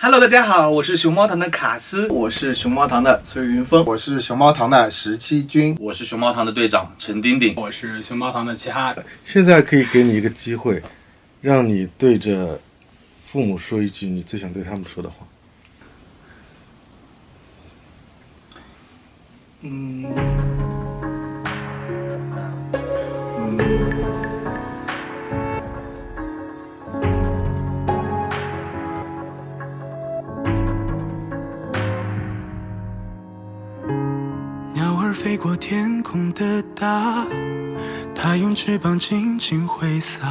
Hello， 大家好，我是熊猫堂的卡斯，我是熊猫堂的崔云峰，我是熊猫堂的17军，我是熊猫堂的队长陈丁丁，我是熊猫堂的齐哈。现在可以给你一个机会，让你对着父母说一句你最想对他们说的话。鸟儿飞过天空的大，它用翅膀轻轻挥洒，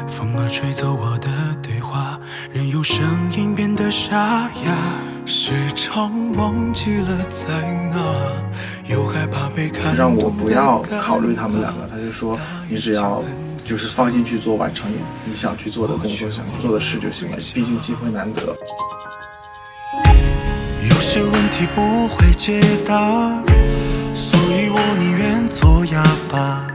风儿吹走我的对话，任由声音变得沙哑。时常忘记了在哪，又害怕被看懂。让我不要考虑他们两个，他就说你只要就是放心去做，完成你想去做的工作，想去做的事就行了，毕竟机会难得。有些问题不会解答，所以我宁愿做哑巴，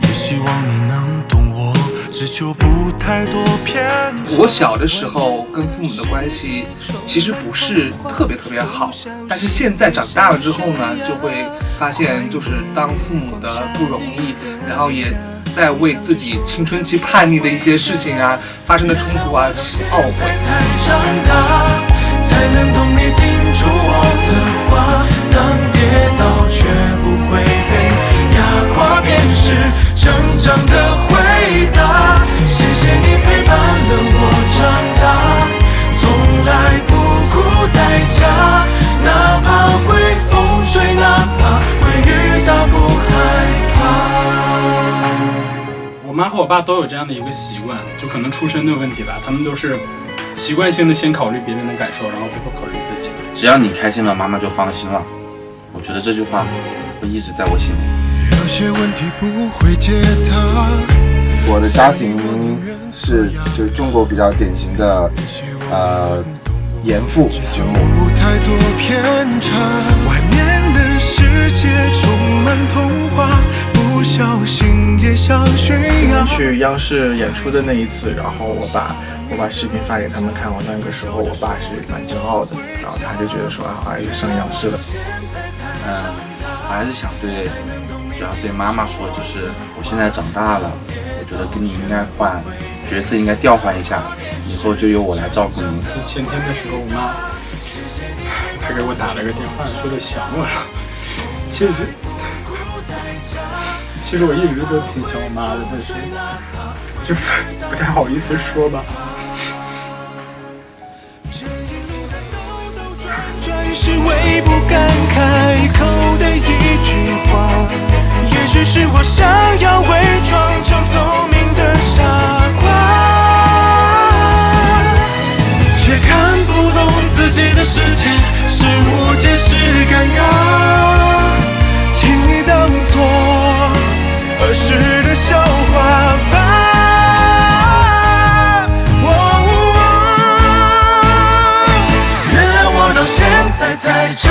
也希望你能懂我，只求不太多偏差。我小的时候跟父母的关系其实不是特别好，但是现在长大了之后呢，就会发现就是当父母的不容易，然后也在为自己青春期叛逆的一些事情啊发生的冲突啊懊悔。才能懂你叮嘱我的话，当跌倒却不会被压垮，便是成长的回答。谢谢你陪伴了我长大，从来不顾代价，哪怕会风吹，哪怕会雨打，不害怕。我妈和我爸都有这样的一个习惯，就可能出身的问题吧，他们都是习惯性的先考虑别人的感受，然后最后考虑自己。只要你开心了，妈妈就放心了。我觉得这句话会一直在我心里。有些问题不会解答。我的家庭是就中国比较典型的严父慈母。不太多偏差，外面的世界充满童话，不小心也想炫耀。去央视演出的那一次，然后我把视频发给他们看，我那个时候我爸是蛮骄傲的，然后他就觉得说啊，儿子上央视了。我还是想主要对妈妈说，就是我现在长大了，我觉得跟你应该换角色，应该调换一下，以后就由我来照顾你。前天的时候，我妈她给我打了个电话，说的想我了。其实我一直都挺想我妈的，但是就是不太好意思说吧。是为不敢开口的一句话，也许是我想要伪装成聪明的傻瓜，却看不懂自己的世界是无解是尴尬，请你当作儿时的笑话吧。原来我到现在才长